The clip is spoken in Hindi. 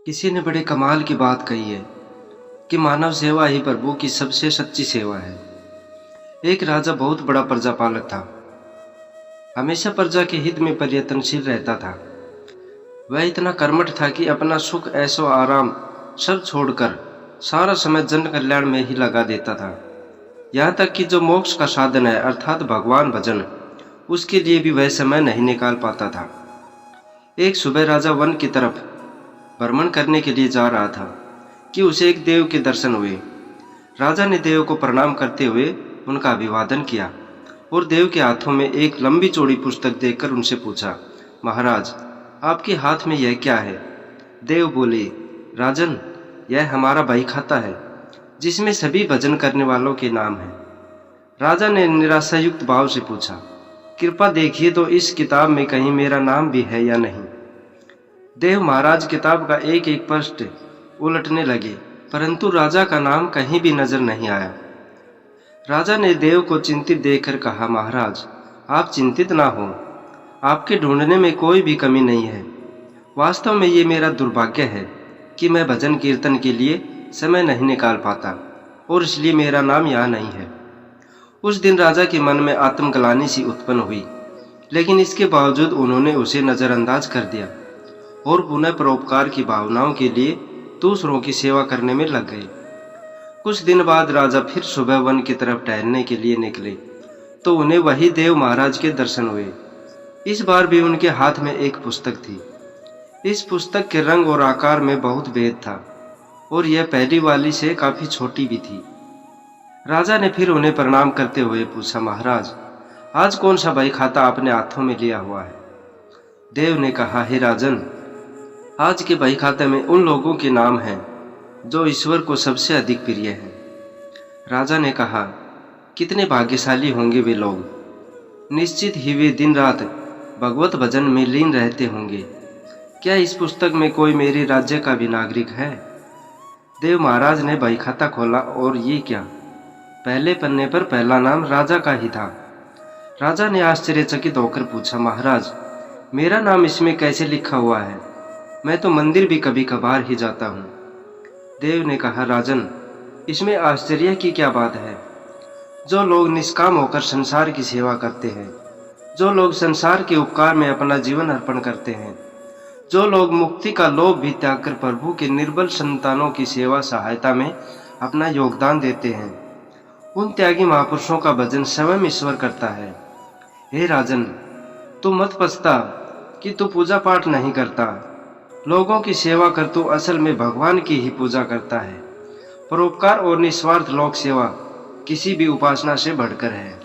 किसी ने बड़े कमाल की बात कही है कि मानव सेवा ही प्रभु की सबसे सच्ची सेवा है। एक राजा बहुत बड़ा प्रजापालक था। हमेशा प्रजा के हित में प्रयत्नशील रहता था। वह इतना कर्मठ था कि अपना सुख ऐशो आराम सब छोड़कर सारा समय जन कल्याण में ही लगा देता था। यहाँ तक कि जो मोक्ष का साधन है अर्थात भगवान भजन, उसके लिए भी वह समय नहीं निकाल पाता था। एक सुबह राजा वन की तरफ भ्रमण करने के लिए जा रहा था कि उसे एक देव के दर्शन हुए। राजा ने देव को प्रणाम करते हुए उनका अभिवादन किया और देव के हाथों में एक लंबी चौड़ी पुस्तक देखकर उनसे पूछा, महाराज, आपके हाथ में यह क्या है? देव बोले, राजन, यह हमारा बही खाता है जिसमें सभी भजन करने वालों के नाम हैं। राजा ने निराशायुक्त भाव से पूछा, कृपा देखिए तो इस किताब में कहीं मेरा नाम भी है या नहीं। देव महाराज किताब का एक एक पृष्ठ उलटने लगे, परंतु राजा का नाम कहीं भी नजर नहीं आया। राजा ने देव को चिंतित देखकर कहा, महाराज, आप चिंतित ना हो, आपके ढूंढने में कोई भी कमी नहीं है। वास्तव में ये मेरा दुर्भाग्य है कि मैं भजन कीर्तन के लिए समय नहीं निकाल पाता और इसलिए मेरा नाम यहाँ नहीं है। उस दिन राजा के मन में आत्मग्लानि सी उत्पन्न हुई, लेकिन इसके बावजूद उन्होंने उसे नजरअंदाज कर दिया और पुनः परोपकार की भावनाओं के लिए दूसरों की सेवा करने में लग गए। कुछ दिन बाद राजा फिर सुबह वन की तरफ टहलने के लिए निकले तो उन्हें वही देव महाराज के दर्शन हुए। इस बार भी उनके हाथ में एक पुस्तक थी। इस पुस्तक के रंग और आकार में बहुत भेद था और यह पहली वाली से काफी छोटी भी थी। राजा ने फिर उन्हें प्रणाम करते हुए पूछा, महाराज, आज कौन सा बही खाता आपने हाथों में लिया हुआ है? देव ने कहा, हे राजन, आज के बही खाते में उन लोगों के नाम हैं जो ईश्वर को सबसे अधिक प्रिय हैं। राजा ने कहा, कितने भाग्यशाली होंगे वे लोग, निश्चित ही वे दिन रात भगवत भजन में लीन रहते होंगे। क्या इस पुस्तक में कोई मेरे राज्य का भी नागरिक है? देव महाराज ने बही खाता खोला और ये क्या, पहले पन्ने पर पहला नाम राजा का ही था। राजा ने आश्चर्यचकित होकर पूछा, महाराज, मेरा नाम इसमें कैसे लिखा हुआ है? मैं तो मंदिर भी कभी कभार ही जाता हूँ। देव ने कहा, राजन, इसमें आश्चर्य की क्या बात है? जो लोग निष्काम होकर संसार की सेवा करते हैं, जो लोग संसार के उपकार में अपना जीवन अर्पण करते हैं, जो लोग मुक्ति का लोभ भी त्याग कर प्रभु के निर्बल संतानों की सेवा सहायता में अपना योगदान देते हैं, उन त्यागी महापुरुषों का भजन स्वयं ईश्वर करता है। हे राजन, तू मत पछता कि तू पूजा पाठ नहीं करता। लोगों की सेवा कर तू असल में भगवान की ही पूजा करता है। परोपकार और निस्वार्थ लोक सेवा किसी भी उपासना से बढ़कर है।